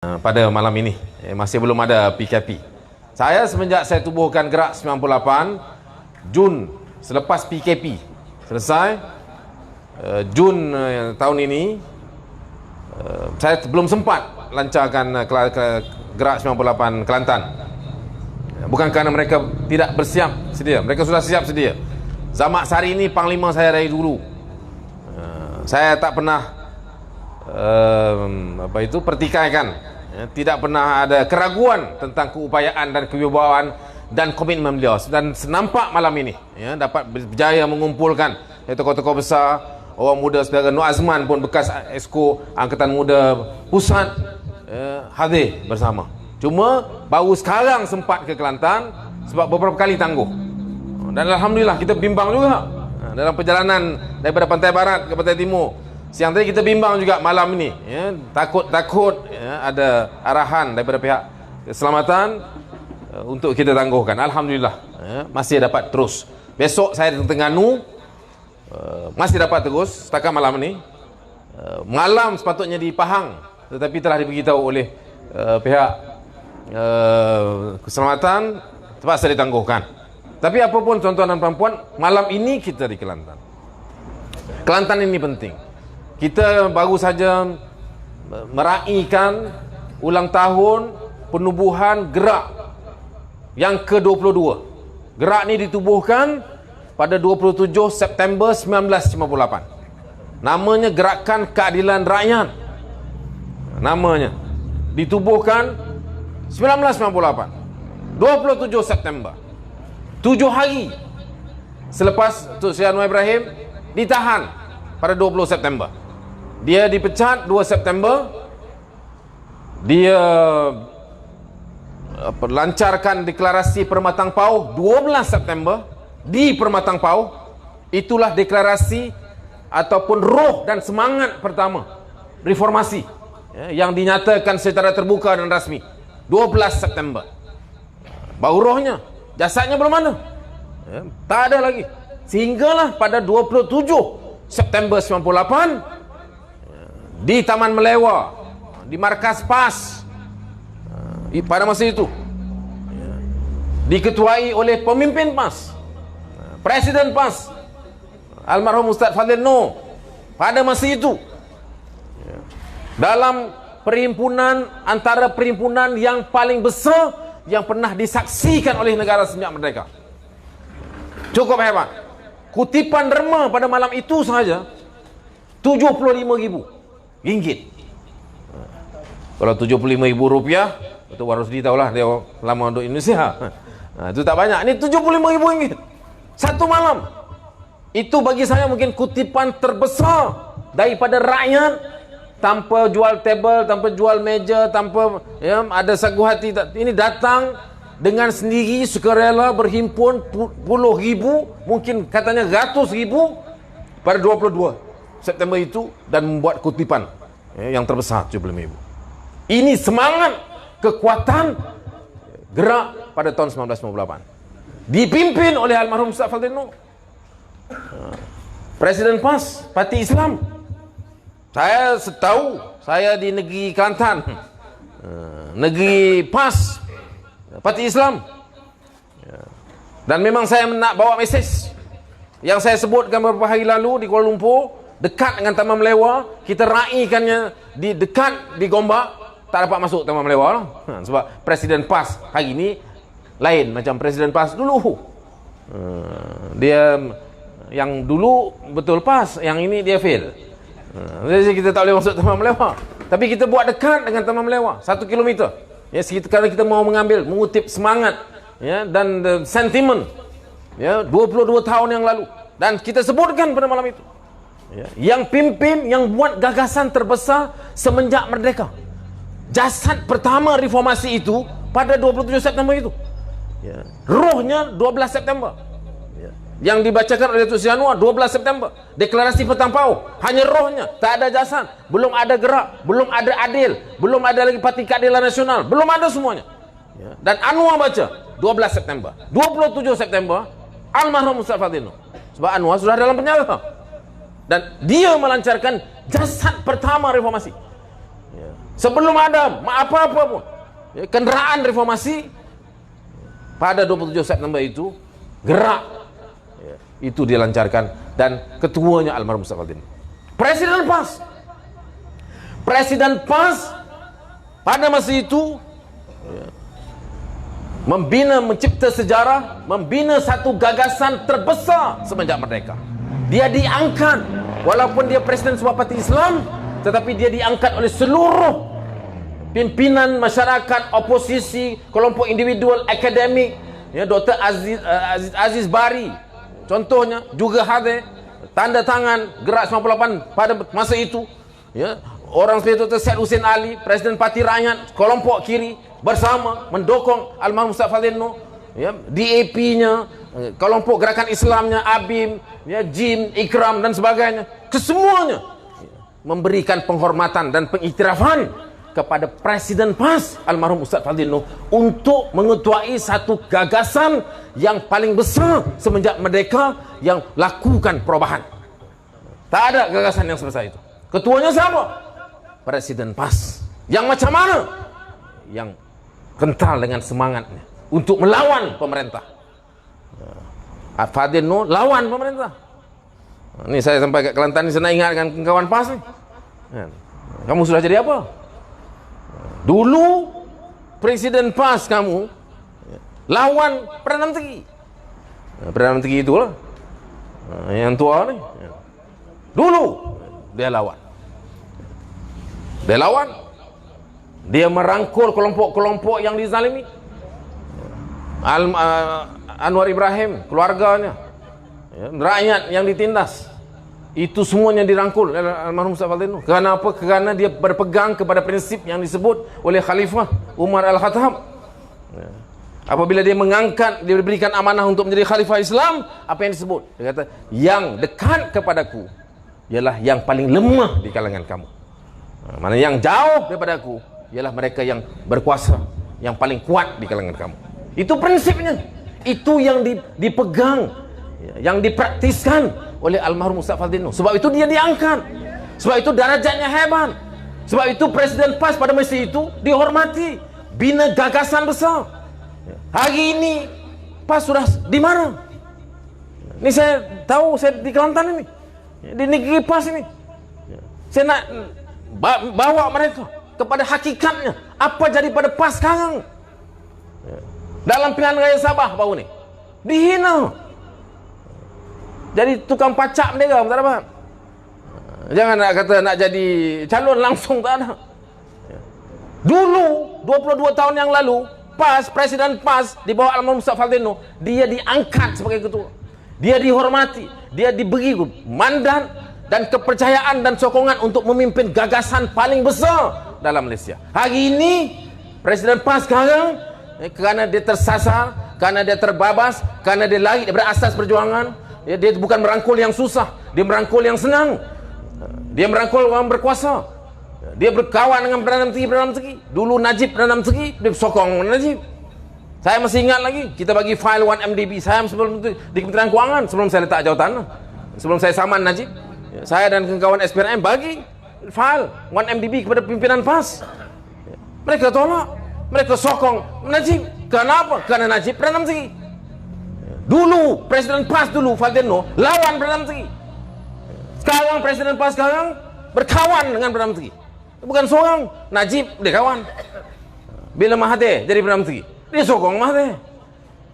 Pada malam ini masih belum ada PKP. Saya semenjak saya tubuhkan Gerak 98 Jun selepas PKP selesai, Jun tahun ini, saya belum sempat lancarkan Gerak 98 Kelantan. Bukan kerana mereka tidak bersiap sedia, mereka sudah siap sedia. Zamak Sari ini panglima saya dari dulu. Saya tak pernah pertikaikan, tidak pernah ada keraguan tentang keupayaan dan kewibawaan dan komitmen beliau. Dan senampak malam ini dapat berjaya mengumpulkan tokoh-tokoh besar, orang muda saudara Nur Azman pun bekas Esko Angkatan Muda Pusat hadir bersama. Cuma baru sekarang sempat ke Kelantan sebab beberapa kali tangguh. Dan alhamdulillah kita bimbang juga dalam perjalanan daripada Pantai Barat ke Pantai Timur. Siang tadi kita bimbang juga malam ini, takut ada arahan daripada pihak keselamatan untuk kita tangguhkan. Alhamdulillah masih dapat terus. Besok saya di Terengganu masih dapat terus setakat malam ini. Malam sepatutnya di Pahang, tetapi telah diberitahu oleh pihak keselamatan terpaksa ditangguhkan. Tapi apapun tuan-tuan dan puan-puan, malam ini kita di Kelantan. Kelantan ini penting. Kita baru saja meraihkan ulang tahun penubuhan Gerak yang ke-22. Gerak ini ditubuhkan pada 27 September 1958. Namanya Gerakan Keadilan Rakyat. Namanya ditubuhkan 1998 27 September. 7 hari selepas Tun Sri Anwar Ibrahim ditahan pada 20 September. Dia dipecat 2 September. Dia lancarkan deklarasi Permatang Pauh 12 September di Permatang Pauh. Itulah deklarasi ataupun roh dan semangat pertama reformasi yang dinyatakan secara terbuka dan rasmi 12 September. Baru rohnya, jasadnya belum ada, tak ada lagi. Sehinggalah pada 27 September 98 di Taman Melewa, di markas PAS, pada masa itu diketuai oleh pemimpin PAS, Presiden PAS almarhum Ustaz Fadil Noor pada masa itu, dalam perhimpunan antara perhimpunan yang paling besar yang pernah disaksikan oleh negara sejak merdeka. Cukup hebat. Kutipan derma pada malam itu sahaja 75.000 ringgit. Kalau 75.000 rupiah, itu Warusdi tahulah, dia lama untuk Indonesia. Itu tak banyak. Ini 75.000 ringgit satu malam. Itu bagi saya mungkin kutipan terbesar daripada rakyat, tanpa jual table, tanpa jual meja, tanpa ada sagu hati. Ini datang dengan sendiri, sukarela berhimpun puluh ribu, mungkin katanya ratus ribu pada 22 September itu, dan membuat kutipan yang terbesar 75.000. Ini semangat kekuatan Gerak pada tahun 1998 dipimpin oleh almarhum Ustaz Fadil Noor, Presiden PAS Parti Islam. Saya setahu saya di negeri Kelantan, negeri PAS Parti Islam, dan memang saya nak bawa mesej yang saya sebutkan beberapa hari lalu di Kuala Lumpur, dekat dengan Taman Melewa. Kita raihkannya di dekat di Gombak, tak dapat masuk Taman Melewa lah. Sebab Presiden PAS hari ini lain macam Presiden PAS dulu. Dia yang dulu betul PAS, yang ini dia fail. Jadi kita tak boleh masuk Taman Melewa, tapi kita buat dekat dengan Taman Melewa 1 kilometer. Kerana kita mau mengambil, mengutip semangat dan sentimen 22 tahun yang lalu. Dan kita sebutkan pada malam itu, yang pimpin, yang buat gagasan terbesar semenjak merdeka. Jasad pertama reformasi itu pada 27 September itu. Rohnya 12 September. Yang dibacakan oleh Tun Sri Anwar 12 September. Deklarasi Permatang Pauh, hanya rohnya, tak ada jasad. Belum ada Gerak, belum ada Adil, belum ada lagi Parti Keadilan Nasional, belum ada semuanya. Dan Anwar baca 12 September. 27 September almarhum Ustaz Fadil Noor. Sebab Anwar sudah dalam penjara, dan dia melancarkan jasad pertama reformasi. Sebelum ada apa-apa pun, ya, kenderaan reformasi pada 27 September itu gerak, ya, itu dilancarkan, dan ketuanya almarhum Mustafa Al-Din. Presiden PAS pada masa itu, ya, mencipta sejarah, membina satu gagasan terbesar semenjak merdeka. Dia diangkat, walaupun dia presiden sebuah parti Islam, tetapi dia diangkat oleh seluruh pimpinan masyarakat, oposisi, kelompok individual, akademik, ya, Dr. Aziz Bari contohnya juga hadir, tanda tangan Gerak 98 pada masa itu, ya. Orang seperti Dr. Syed Hussein Ali, Presiden Parti Rakyat, kelompok kiri bersama mendukung almarhum Mustafa Al-Din, ya, DAP-nya, kelompok gerakan Islamnya, ABIM, ya, JIM, Ikram dan sebagainya, kesemuanya memberikan penghormatan dan pengiktirafan kepada Presiden PAS almarhum Ustaz Faldino untuk mengetuai satu gagasan yang paling besar semenjak merdeka yang lakukan perubahan. Tak ada gagasan yang sebesar itu. Ketuanya siapa? Presiden PAS. Yang macam mana? Yang kental dengan semangatnya untuk melawan pemerintah. Faldino lawan pemerintah. Ini saya sampai ke Kelantan ini, saya ingatkan kawan PAS nih. Kamu sudah jadi apa? Dulu Presiden PAS kamu lawan Perdana Menteri. Perdana Menteri itulah yang tua nih. Dulu dia lawan. Dia merangkul kelompok-kelompok yang dizalimi. Anwar Ibrahim, keluarganya, ya, rakyat yang ditindas, itu semuanya dirangkul oleh almarhum Mustafa Al-Din. Kenapa? Karena dia berpegang kepada prinsip yang disebut oleh Khalifah Umar Al-Khattab. Ya. Apabila dia mengangkat, dia diberikan amanah untuk menjadi Khalifah Islam, apa yang disebut? Dia kata, yang dekat kepadaku ialah yang paling lemah di kalangan kamu. Mana yang jauh daripada aku ialah mereka yang berkuasa, yang paling kuat di kalangan kamu. Itu prinsipnya. Itu yang dipegang, yang dipraktiskan oleh almarhum Mustafa Al-Din. Sebab itu dia diangkat. Sebab itu darajatnya hebat. Sebab itu Presiden PAS pada masa itu dihormati, bina gagasan besar. Hari ini PAS sudah di mana? Ini saya tahu, saya di Kelantan ini, di negeri PAS ini. Saya nak bawa mereka kepada hakikatnya. Apa jadi pada PAS sekarang? Dalam pilihan raya Sabah baru ni dihina, jadi tukang pacak mereka, tak dapat. Jangan nak kata nak jadi calon langsung, tak ada. Dulu 22 tahun yang lalu PAS, Presiden PAS di bawah almarhum Mustafa Al-Din, dia diangkat sebagai ketua, dia dihormati, dia diberi mandat dan kepercayaan dan sokongan untuk memimpin gagasan paling besar dalam Malaysia. Hari ini Presiden PAS sekarang, kerana dia tersasar, kerana dia terbabas, kerana dia lari daripada asas perjuangan, ya, dia bukan merangkul yang susah, dia merangkul yang senang. Dia merangkul orang berkuasa. Dia berkawan dengan Perdana Menteri. Dulu Najib Perdana Menteri, dia sokong Najib. Saya masih ingat lagi, kita bagi file 1MDB saya sebelum itu di Kementerian Kewangan, sebelum saya letak jawatan, sebelum saya saman Najib, saya dan kawan SPRM bagi file 1MDB kepada pimpinan PAS. Mereka tolak, mereka sokong Najib. Kenapa? Karena Najib Perdana Menteri. Dulu Presiden PAS dulu Faldino lawan Perdana Menteri. Sekarang Presiden PAS sekarang berkawan dengan Perdana Menteri. Bukan seorang, Najib dia kawan. Bila Mahathir jadi Perdana Menteri, dia sokong Mahathir.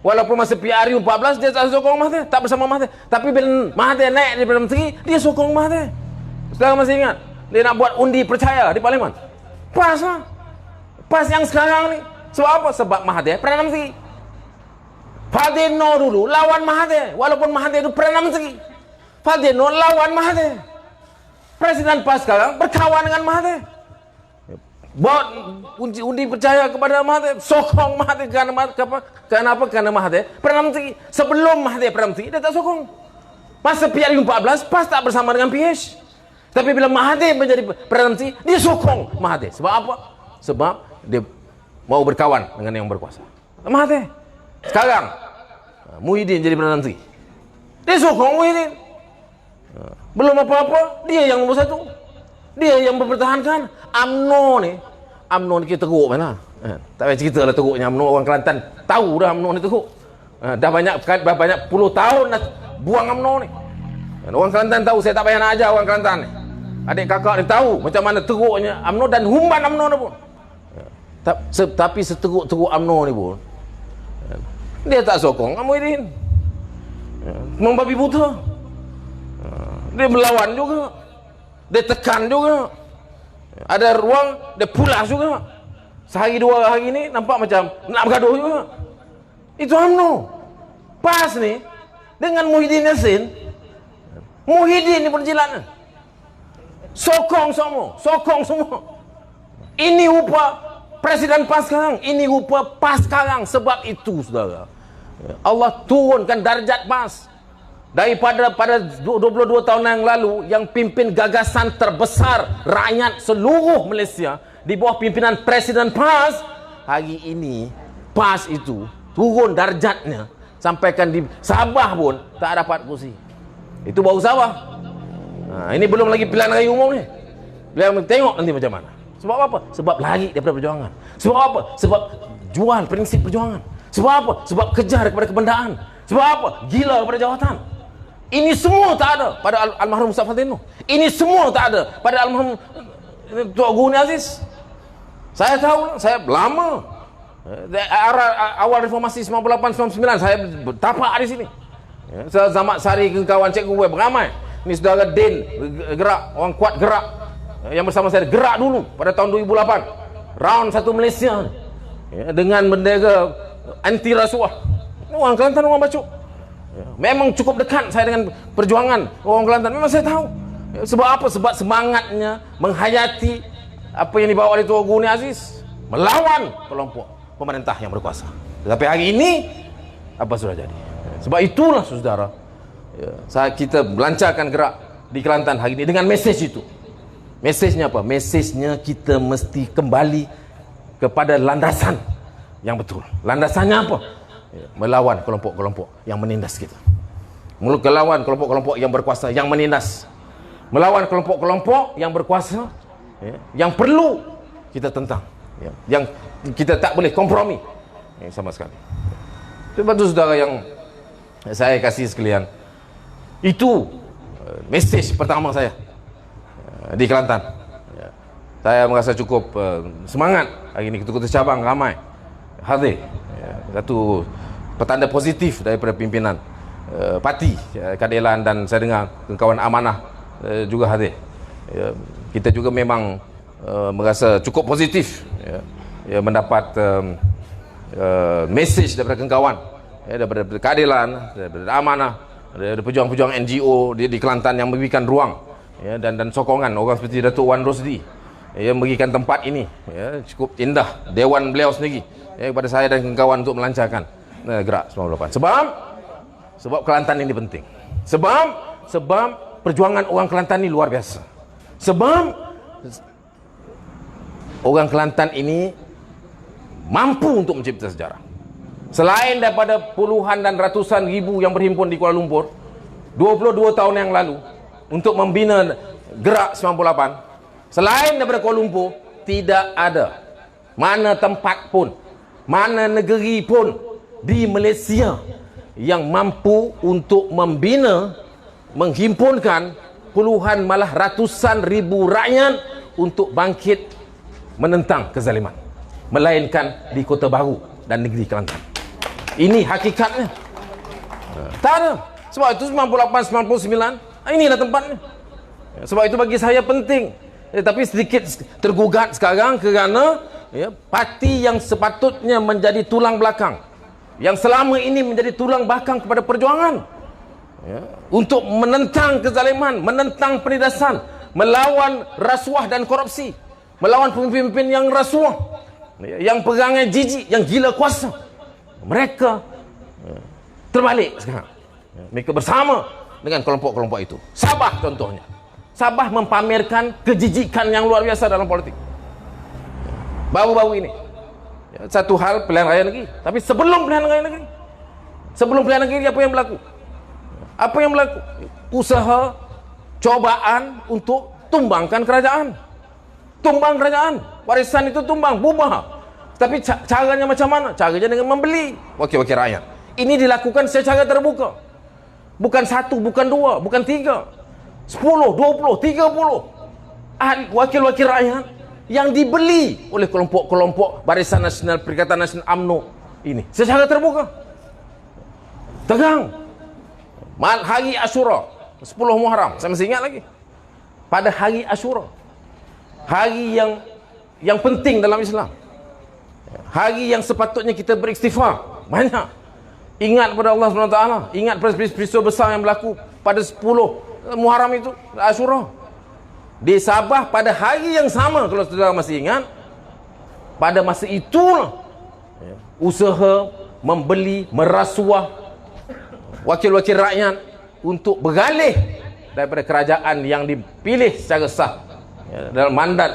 Walaupun masa PRU 14 dia tak sokong Mahathir, tak bersama Mahathir. Tapi bila Mahathir naik jadi Perdana Menteri, dia sokong Mahathir. Sekarang masih ingat, dia nak buat undi percaya di Parlimen. PAS lah. PAS yang sekarang ni. Sebab apa? Sebab Mahathir Perdana Menteri. Faldino dulu lawan Mahathir, walaupun Mahathir itu Perdana Menteri. Faldino lawan Mahathir. Presiden PAS sekarang berkawan dengan Mahathir, buat undi percaya kepada Mahathir, sokong Mahathir. Kenapa? Karena Mahathir Perdana Menteri. Sebelum Mahathir Perdana Menteri, dia tak sokong. Masa PRU 14 PAS tak bersama dengan PH. Tapi bila Mahathir menjadi Perdana Menteri, dia sokong Mahathir. Sebab apa? Sebab dia mau berkawan dengan yang berkuasa. Mahathir. Sekarang Muhyiddin jadi Perdana Menteri, dia sokong Muhyiddin. Belum apa-apa, dia yang nombor satu, dia yang mempertahankan UMNO ni. UMNO ni kita teruk mana. Tak payah cerita lah teruknya UMNO. Orang Kelantan tahu dah UMNO ni teruk. Dah banyak puluh tahun dah buang UMNO ni. Orang Kelantan tahu, saya tak payah nak ajar orang Kelantan ni. Adik kakak ni tahu macam mana teruknya UMNO dan humban UMNO ni pun. Tapi seteruk-teruk UMNO ni pun, dia tak sokong Muhyiddin. Membabi buta. Dia melawan juga. Dia tekan juga. Ada ruang, dia pulas juga. Sehari dua hari ni nampak macam nak bergaduh juga. Itu UMNO. PAS ni dengan Muhyiddin Yassin, Muhyiddin ni berjilan. Sokong semua. Ini rupa Presiden PAS sekarang, ini rupa PAS sekarang. Sebab itu saudara, Allah turunkan darjat PAS daripada pada 22 tahun yang lalu, yang pimpin gagasan terbesar rakyat seluruh Malaysia di bawah pimpinan Presiden PAS. Hari ini PAS itu turun darjatnya, sampaikan di Sabah pun tak dapat kursi. Itu baru Sabah. Ini belum lagi pilihan raya umum ni. Biar tengok nanti macam mana. Sebab apa? Sebab lari daripada perjuangan. Sebab apa? Sebab jual prinsip perjuangan. Sebab apa? Sebab kejar kepada kebendaan. Sebab apa? Gila kepada jawatan. Ini semua tak ada pada almarhum Mustafa Tino. Ini semua tak ada pada almarhum Tuan Guru Aziz. Saya tahu, saya lama. Awal reformasi 98-99 saya tapak di sini. Zaman Sari, kawan Cikgu Web ramai. Ini saudara Din gerak, orang kuat gerak. Yang bersama saya gerak dulu pada tahun 2008 round satu Malaysia dengan bendera anti rasuah. Orang Kelantan, orang Bacok, memang cukup dekat saya dengan perjuangan orang Kelantan. Memang saya tahu. Sebab apa? Sebab semangatnya menghayati apa yang dibawa oleh Tuan Guru Aziz, melawan kelompok pemerintah yang berkuasa. Tetapi hari ini apa sudah jadi? Sebab itulah saudara, kita melancarkan gerak di Kelantan hari ini dengan mesej itu. Mesejnya apa? Mesejnya kita mesti kembali kepada landasan yang betul. Landasannya apa? Melawan kelompok-kelompok yang menindas kita. Melawan kelompok-kelompok yang berkuasa, yang menindas. Melawan kelompok-kelompok yang berkuasa, yang perlu kita tentang, yang kita tak boleh kompromi sama sekali. Sebab itu saudara yang saya kasih sekalian, itu mesej pertama saya di Kelantan. Saya merasa cukup semangat hari ini. Ketua-ketua cabang ramai hadir. Satu petanda positif daripada pimpinan parti keadilan, dan saya dengar kawan amanah juga hadir. Kita juga memang merasa cukup positif mendapat mesej daripada kawan, daripada keadilan, daripada amanah, daripada pejuang-pejuang NGO di Kelantan yang memberikan ruang dan sokongan. Orang seperti Datuk Wan Rosdi yang memberikan tempat ini cukup indah, dewan beliau sendiri kepada saya dan kawan untuk melancarkan gerak 98. Sebab Kelantan ini penting. Sebab perjuangan orang Kelantan ini luar biasa. Sebab orang Kelantan ini mampu untuk mencipta sejarah. Selain daripada puluhan dan ratusan ribu yang berhimpun di Kuala Lumpur 22 tahun yang lalu untuk membina gerak 98, selain daripada Kuala Lumpur, tidak ada mana tempat pun, mana negeri pun di Malaysia yang mampu untuk membina, menghimpunkan puluhan malah ratusan ribu rakyat untuk bangkit menentang kezaliman, melainkan di Kota Baru dan negeri Kelantan. Ini hakikatnya. Tak ada. Sebab itu 98, 99 inilah tempatnya. Sebab itu bagi saya penting. Tapi sedikit tergugat sekarang kerana parti yang sepatutnya menjadi tulang belakang, yang selama ini menjadi tulang belakang kepada perjuangan untuk menentang kezaliman, menentang penindasan, melawan rasuah dan korupsi, melawan pemimpin yang rasuah, yang perangai jijik, yang gila kuasa. Mereka terbalik sekarang. Mereka bersama dengan kelompok-kelompok itu. Sabah contohnya. Sabah mempamerkan kejijikan yang luar biasa dalam politik baru-baru ini. Satu hal pilihan raya negeri, tapi sebelum pilihan raya negeri, apa yang berlaku? Apa yang berlaku? Usaha, cobaan untuk tumbangkan kerajaan, tumbang kerajaan, warisan itu tumbang, bubar. Tapi caranya macam mana? Caranya dengan membeli wakil-wakil rakyat. Ini dilakukan secara terbuka. Bukan satu, bukan dua, bukan tiga, 10, 20, 30 wakil-wakil rakyat yang dibeli oleh kelompok-kelompok Barisan Nasional, Perikatan Nasional, UMNO ini secara terbuka. Tegang. Hari Asyura 10 Muharram, saya masih ingat lagi. Pada hari Asyura, hari yang penting dalam Islam, hari yang sepatutnya kita beristighfar banyak, ingat pada Allah SWT, ingat peristiwa besar yang berlaku pada 10 Muharram itu, Asyura. Di Sabah pada hari yang sama, kalau saudara masih ingat, pada masa itulah usaha membeli, merasuah wakil-wakil rakyat untuk beralih daripada kerajaan yang dipilih secara sah dalam mandat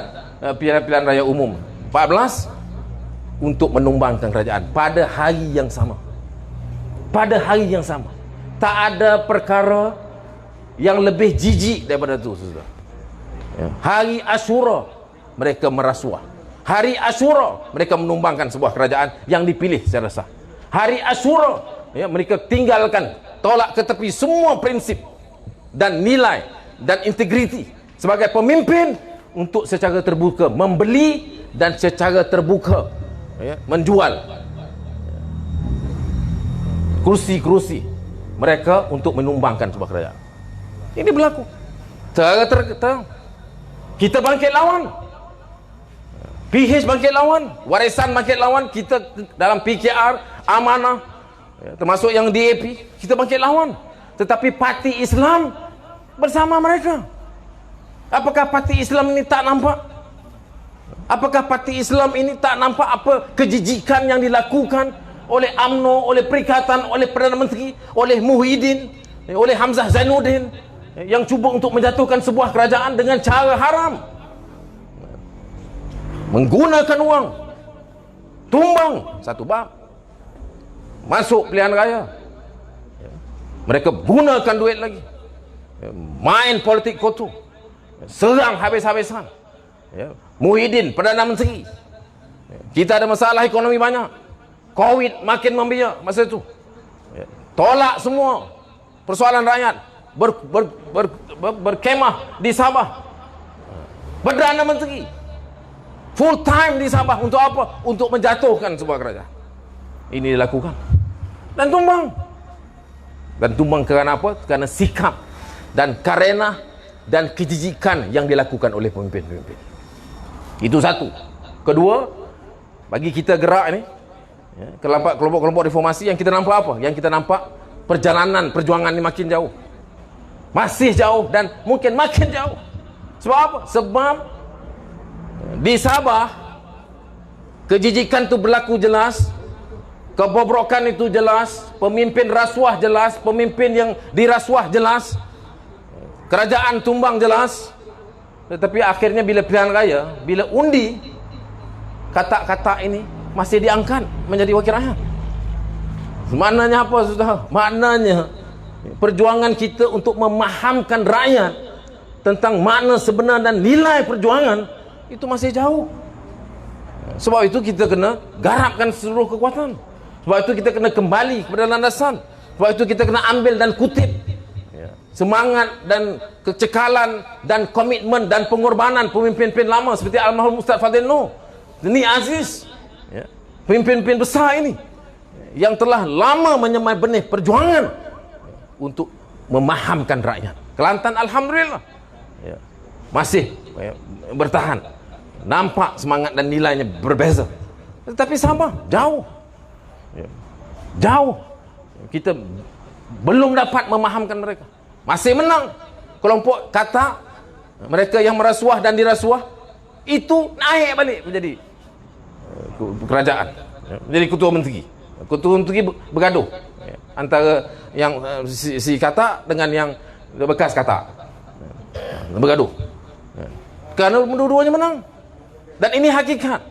pilihan raya umum 14 untuk menumbangkan kerajaan pada hari yang sama. Pada hari yang sama. Tak ada perkara yang lebih jijik daripada itu, saudara. Hari Asyura mereka merasuah. Hari Asyura mereka menumbangkan sebuah kerajaan yang dipilih secara sah. Hari Asyura mereka tinggalkan, tolak ke tepi semua prinsip dan nilai dan integriti sebagai pemimpin untuk secara terbuka membeli dan secara terbuka menjual kursi-kursi mereka untuk menumbangkan sebuah kerajaan. Ini berlaku secara terang. Kita bangkit lawan, PH bangkit lawan, Warisan bangkit lawan, kita dalam PKR, Amanah, termasuk yang DAP, kita bangkit lawan. Tetapi parti Islam bersama mereka. Apakah parti Islam ini tak nampak? Apakah parti Islam ini tak nampak apa kejijikan yang dilakukan oleh UMNO, oleh Perikatan, oleh Perdana Menteri, oleh Muhyiddin, oleh Hamzah Zainuddin, yang cuba untuk menjatuhkan sebuah kerajaan dengan cara haram, menggunakan wang, tumbang satu bab, masuk pilihan raya, mereka gunakan duit lagi, main politik kotor, serang habis-habisan. Muhyiddin Perdana Menteri, kita ada masalah ekonomi banyak, Covid makin membiak masa itu, tolak semua persoalan rakyat, berkemah di Sabah, Perdana Menteri full time di Sabah untuk apa? Untuk menjatuhkan sebuah kerajaan. Ini dilakukan dan tumbang kerana apa? Kerana sikap dan karena dan kejijikan yang dilakukan oleh pemimpin-pemimpin. Itu satu. Kedua, bagi kita gerak ini, kelompok-kelompok reformasi, yang kita nampak apa? Yang kita nampak perjuangan ini makin jauh, masih jauh dan mungkin makin jauh. Sebab apa? Sebab di Sabah kejijikan itu berlaku jelas, kebobrokan itu jelas, pemimpin rasuah jelas, pemimpin yang dirasuah jelas, kerajaan tumbang jelas. Tetapi akhirnya bila pilihan raya, bila undi, kata-kata ini masih diangkat menjadi wakil rakyat. Maknanya apa, saudara? Maknanya perjuangan kita untuk memahamkan rakyat tentang makna sebenar dan nilai perjuangan itu masih jauh. Sebab itu kita kena garapkan seluruh kekuatan. Sebab itu kita kena kembali kepada landasan. Sebab itu kita kena ambil dan kutip semangat dan kecekalan dan komitmen dan pengorbanan pemimpin-pemimpin lama seperti almarhum Ustaz Fadil Noor, Ni Aziz, pemimpin-pemimpin besar ini yang telah lama menyemai benih perjuangan untuk memahamkan rakyat. Kelantan alhamdulillah masih bertahan, nampak semangat dan nilainya berbeza. Tetapi Sabah jauh, kita belum dapat memahamkan mereka. Masih menang kelompok kata mereka yang merasuah dan dirasuah itu naik balik menjadi kerajaan, menjadi ketua menteri. Ketua menteri bergaduh antara yang si kata dengan yang bekas kata, bergaduh kerana dua-duanya menang. Dan ini hakikat.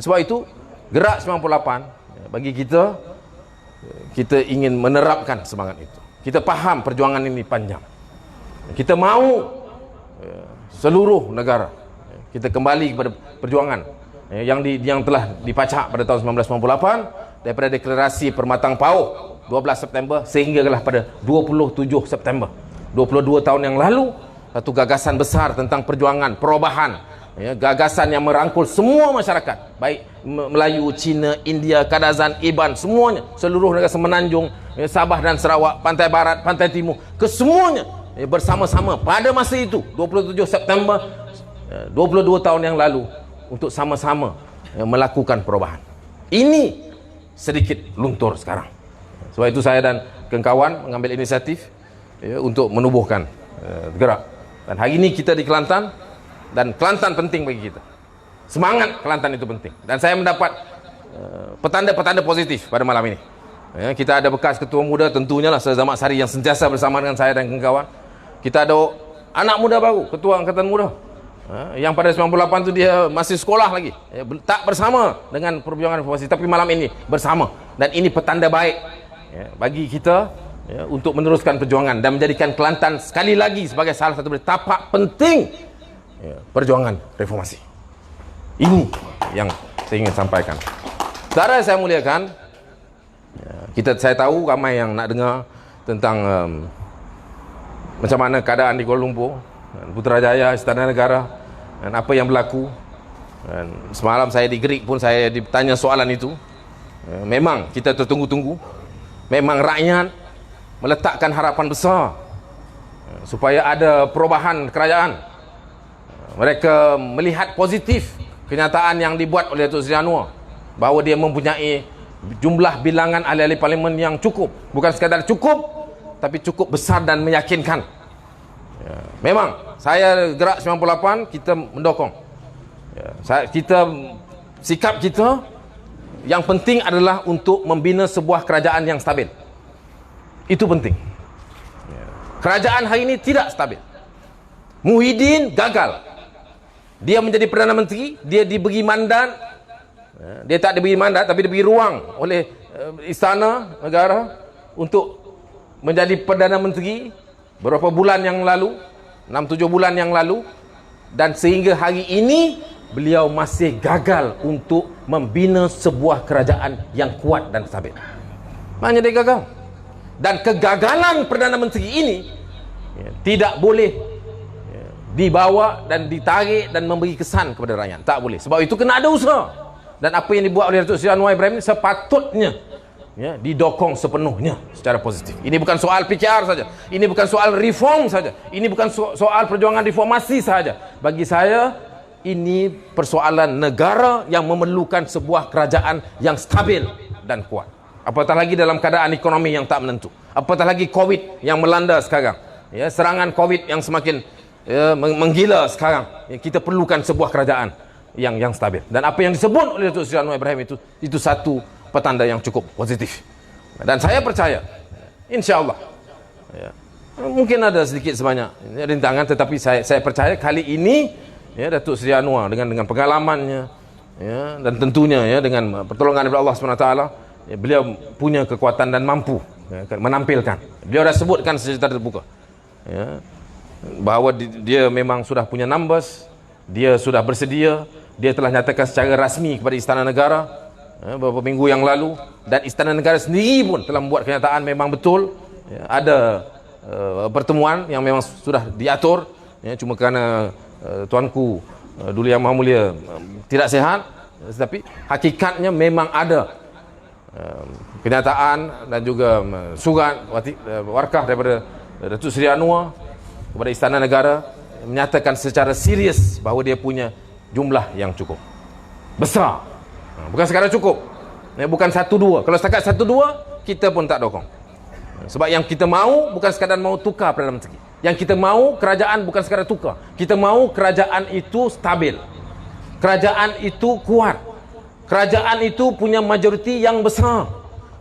Sebab itu gerak 98 bagi kita ingin menerapkan semangat itu. Kita faham perjuangan ini panjang. Kita mahu seluruh negara Kita kembali kepada perjuangan yang telah dipacak pada tahun 1998 daripada deklarasi Permatang Pauh 12 September sehinggalah pada 27 September 22 tahun yang lalu. Satu gagasan besar tentang perjuangan perubahan, gagasan yang merangkul semua masyarakat, baik Melayu, Cina, India, Kadazan, Iban, semuanya, seluruh negara Semenanjung, Sabah dan Sarawak, pantai barat, pantai timur, kesemuanya bersama-sama pada masa itu 27 September 22 tahun yang lalu untuk sama-sama melakukan perubahan. Ini sedikit luntur sekarang. Sebab itu saya dan kawan mengambil inisiatif untuk menubuhkan gerak. Dan hari ini kita di Kelantan, dan Kelantan penting bagi kita. Semangat Kelantan itu penting. Dan saya mendapat petanda-petanda positif pada malam ini. Kita ada bekas ketua muda, tentunya lah Sir Zahmad Sari yang sentiasa bersama dengan saya dan kawan. Kita ada anak muda baru, ketua angkatan muda, yang pada 98 itu dia masih sekolah lagi, tak bersama dengan perjuangan reformasi, tapi malam ini bersama. Dan ini petanda baik bagi kita untuk meneruskan perjuangan dan menjadikan Kelantan sekali lagi sebagai salah satu tapak penting perjuangan reformasi. Ini yang saya ingin sampaikan. Saudara saya muliakan, saya tahu ramai yang nak dengar tentang macam mana keadaan di Kuala Lumpur, Putrajaya, Istana Negara, dan apa yang berlaku. Dan semalam saya di Greek pun saya ditanya soalan itu. Memang kita tertunggu-tunggu. Memang rakyat meletakkan harapan besar supaya ada perubahan kerajaan. Mereka melihat positif kenyataan yang dibuat oleh Datuk Seri Anwar, bahawa dia mempunyai jumlah bilangan ahli-ahli parlimen yang cukup, bukan sekadar cukup, tapi cukup besar dan meyakinkan. Memang saya Gerak 98 kita mendukung. Sikap kita yang penting adalah untuk membina sebuah kerajaan yang stabil. Itu penting. Kerajaan hari ini tidak stabil. Muhyiddin gagal. Dia menjadi Perdana Menteri, dia diberi mandat. Dia tak diberi mandat, tapi diberi ruang oleh Istana Negara untuk menjadi Perdana Menteri beberapa bulan yang lalu, 6-7 bulan yang lalu, dan sehingga hari ini beliau masih gagal untuk membina sebuah kerajaan yang kuat dan stabil. Maknanya dia gagal. Dan kegagalan Perdana Menteri ini tidak boleh dibawa dan ditarik dan memberi kesan kepada rakyat. Tak boleh. Sebab itu kena ada usaha. Dan apa yang dibuat oleh Datuk Seri Anwar Ibrahim ini sepatutnya didokong sepenuhnya secara positif. Ini bukan soal PKR saja. Ini bukan soal reform saja. Ini bukan soal perjuangan reformasi saja. Bagi saya, ini persoalan negara yang memerlukan sebuah kerajaan yang stabil dan kuat. Apatah lagi dalam keadaan ekonomi yang tak menentu. Apatah lagi COVID yang melanda sekarang. Serangan COVID yang semakin menggila sekarang. Kita perlukan sebuah kerajaan yang stabil. Dan apa yang disebut oleh Datuk Seri Anwar Ibrahim itu satu petanda yang cukup positif. Dan saya percaya, insya-Allah, mungkin ada sedikit sebanyak rintangan, tetapi saya percaya kali ini Datuk Seri Anwar dengan pengalamannya, dan tentunya dengan pertolongan daripada Allah SWT, beliau punya kekuatan dan mampu menampilkan. Beliau dah sebutkan secara terbuka bahawa dia memang sudah punya numbers, dia sudah bersedia, dia telah nyatakan secara rasmi kepada Istana Negara beberapa minggu yang lalu, dan Istana Negara sendiri pun telah membuat kenyataan memang betul ada pertemuan yang memang sudah diatur, cuma kerana tuanku Duli Yang Maha Mulia tidak sihat, tetapi hakikatnya memang ada kenyataan dan juga surat warkah daripada Datuk Seri Anwar kepada Istana Negara menyatakan secara serius bahawa dia punya jumlah yang cukup besar, bukan sekadar cukup, bukan 1-2. Kalau setakat 1-2 kita pun tak dokong, sebab yang kita mahu bukan sekadar mahu tukar Perdana Menteri. Yang kita mahu kerajaan bukan sekadar tukar, kita mahu kerajaan itu stabil, kerajaan itu kuat, kerajaan itu punya majoriti yang besar,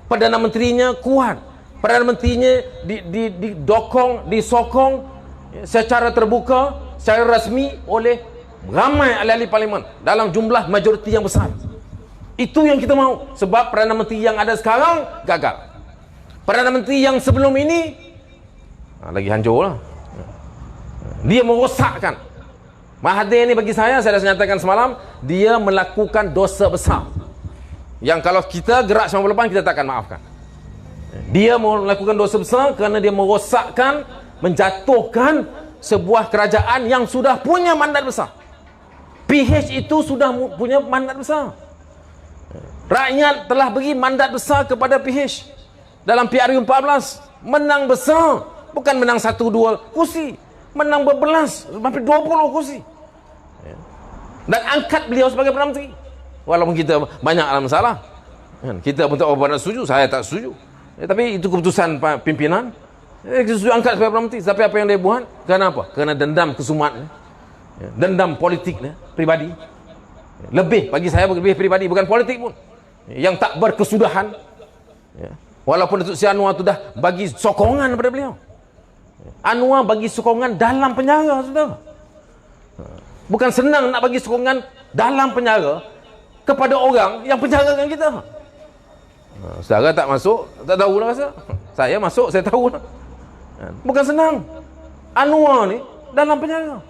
Perdana Menterinya kuat, Perdana Menterinya didokong, disokong secara terbuka, secara rasmi oleh ramai ahli-ahli parlimen dalam jumlah majoriti yang besar. Itu yang kita mahu. Sebab Perdana Menteri yang ada sekarang gagal. Perdana Menteri yang sebelum ini lagi hancur lah. Dia merosakkan Mahathir ni bagi saya dah nyatakan semalam, dia melakukan dosa besar yang kalau kita gerak 98 kita takkan maafkan. Dia melakukan dosa besar kerana dia merosakkan, menjatuhkan sebuah kerajaan yang sudah punya mandat besar. PH itu sudah punya mandat besar. Rakyat telah beri mandat besar kepada PH. Dalam PRU 14 menang besar, bukan menang 1-2 kursi, menang berbelas, hampir 20 kursi. Dan angkat beliau sebagai Perdana Menteri. Walaupun kita banyak masalah, kita pun tak berapa nak setuju, saya tak setuju, tapi itu keputusan pimpinan. Kita setuju angkat sebagai Perdana Menteri. Tapi apa yang dia buat? Kerana apa? Kerana dendam kesumat, dendam politik pribadi. Lebih, bagi saya lebih pribadi, bukan politik pun, yang tak berkesudahan. Walaupun Datuk Seri Anwar tu dah bagi sokongan kepada beliau. Anwar bagi sokongan dalam penjara, saudara. Bukan senang nak bagi sokongan dalam penjara kepada orang yang penjarakan kita. Saudara tak masuk, tak tahulah rasa. Saya masuk, saya tahulah. Bukan senang. Anwar ni dalam penjara.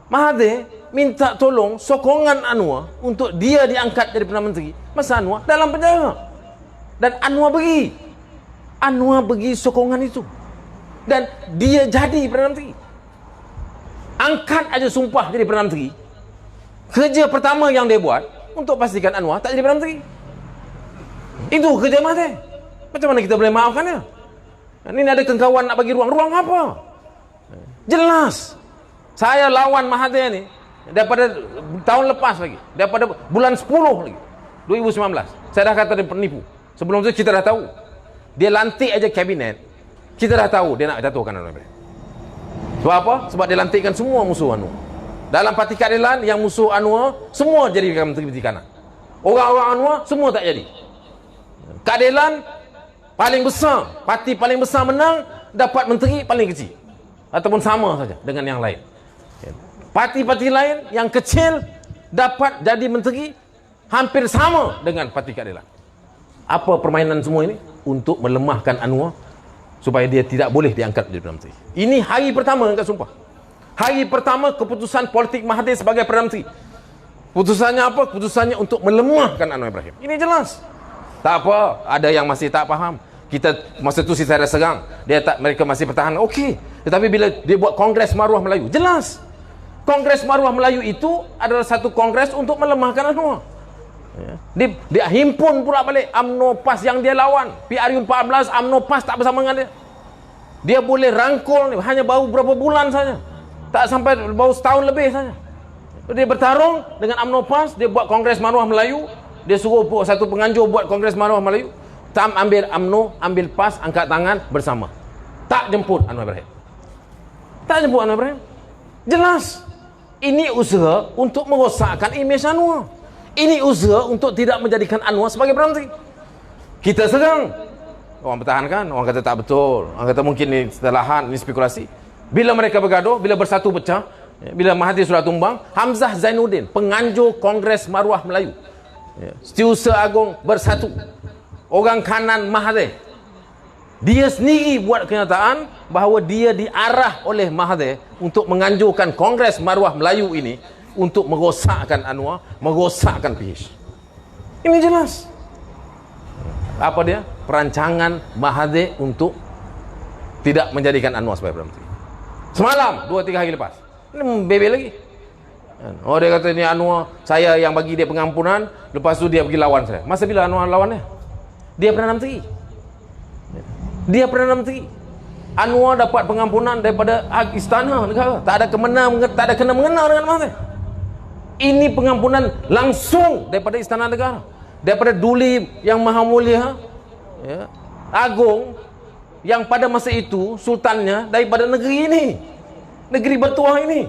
Mahathir minta tolong sokongan Anwar untuk dia diangkat jadi Perdana Menteri masa Anwar dalam penjara. Dan Anwar bagi sokongan itu. Dan dia jadi Perdana Menteri. Angkat aja sumpah jadi Perdana Menteri. Kerja pertama yang dia buat untuk pastikan Anwar tak jadi Perdana Menteri. Itu kerja Mahathir. Macam mana kita boleh maafkan dia? Ini ada kawan nak bagi ruang. Ruang apa? Jelas. Saya lawan Mahathir ni daripada tahun lepas lagi. Daripada bulan 10 lagi. 2019. Saya dah kata dia penipu. Sebelum tu kita dah tahu. Dia lantik aja kabinet. Kita dah tahu dia nak jatuhkan Anwar Ibrahim. Sebab apa? Sebab dia lantikkan semua musuh Anwar. Dalam parti keadilan yang musuh Anwar, semua jadi menteri kanan. Orang-orang Anwar, semua tak jadi. Keadilan paling besar, parti paling besar menang, dapat menteri paling kecil. Ataupun sama saja dengan yang lain. Parti-parti lain yang kecil dapat jadi menteri hampir sama dengan parti keadilan. Apa permainan semua ini? Untuk melemahkan Anwar supaya dia tidak boleh diangkat menjadi Perdana Menteri. Ini hari pertama angkat sumpah. Hari pertama keputusan politik Mahathir sebagai Perdana Menteri. Keputusannya apa? Keputusannya untuk melemahkan Anwar Ibrahim. Ini jelas. Tak apa, ada yang masih tak faham. Kita masa tu saya dah serang. Mereka masih pertahanan. Okey. Tetapi bila dia buat Kongres Maruah Melayu, jelas. Kongres Maruah Melayu itu adalah satu kongres untuk melemahkan Anwar. Dia himpun pula balik UMNO PAS yang dia lawan. PRU 14, UMNO PAS tak bersama dengan dia. Dia boleh rangkul ni, hanya baru berapa bulan saja. Tak sampai baru setahun lebih saja. Dia bertarung dengan UMNO PAS, dia buat Kongres Maruah Melayu, dia suruh satu penganjur buat Kongres Maruah Melayu. Tak ambil UMNO, ambil PAS, angkat tangan bersama. Tak jemput Anwar Ibrahim. Tak jemput Anwar Ibrahim. Jelas. Ini usaha untuk merosakkan imej Anwar. Ini usaha untuk tidak menjadikan Anwar sebagai Perdana Menteri. Kita serang. Orang pertahankan, orang kata tak betul. Orang kata mungkin ini kesalahan, ini spekulasi. Bila mereka bergaduh, bila bersatu pecah, bila Mahathir sudah tumbang, Hamzah Zainuddin, penganjur Kongres Maruah Melayu, Setiausaha Agung bersatu. Orang kanan Mahathir. Dia sendiri buat kenyataan bahawa dia diarah oleh Mahathir untuk menganjurkan Kongres Maruah Melayu ini untuk merosakkan Anwar, merosakkan PH. Ini jelas. Apa dia? Perancangan Mahathir untuk tidak menjadikan Anwar sebagai Perdana Menteri. Semalam, 2-3 hari lepas. Ini membebel lagi. Oh, dia kata ni Anwar, saya yang bagi dia pengampunan, lepas tu dia pergi lawan saya. Masa bila Anwar lawan dia? Dia Perdana Menteri. Dia Perdana Menteri. Anwar dapat pengampunan daripada istana negara. Tak ada kena-mengena dengan Mahathir. Ini pengampunan langsung daripada istana negara, daripada Duli yang Maha Mulia, Agung, yang pada masa itu sultannya daripada negeri ini, negeri bertuah ini.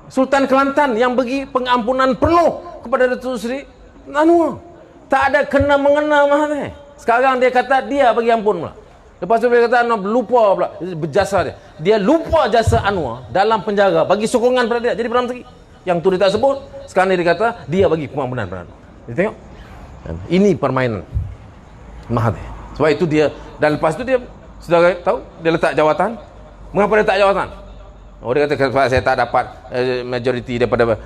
Sultan Kelantan yang bagi pengampunan penuh kepada Datuk Seri Anwar. Tak ada kena-mengena Mahathir. Sekarang dia kata dia bagi ampun pula. Lepas tu dia kata Anwar lupa pula berjasa dia. Dia lupa jasa Anwar dalam penjara, bagi sokongan pada dia jadi Perdana Menteri. Yang tu dia tak sebut. Sekarang dia kata dia bagi pengampunan pada Anwar. Dia tengok. Ini permainan Mahathir. Sebab itu dia, dan lepas tu dia sudah tahu dia letak jawatan. Mengapa dia letak jawatan? Oh, dia kata saya tak dapat majoriti daripada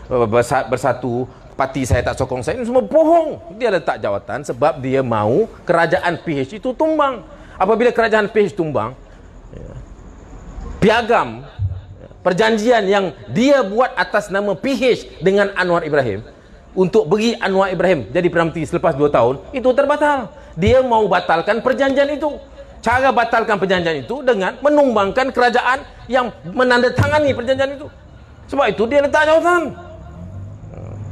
bersatu, parti saya tak sokong saya. Ini semua bohong. Dia letak jawatan sebab dia mahu kerajaan PH itu tumbang. Apabila kerajaan PH tumbang, piagam perjanjian yang dia buat atas nama PH dengan Anwar Ibrahim untuk beri Anwar Ibrahim jadi Perdana Menteri selepas 2 tahun, itu terbatal. Dia mau batalkan perjanjian itu. Cara batalkan perjanjian itu dengan menumbangkan kerajaan yang menandatangani perjanjian itu. Sebab itu dia letak jawatan.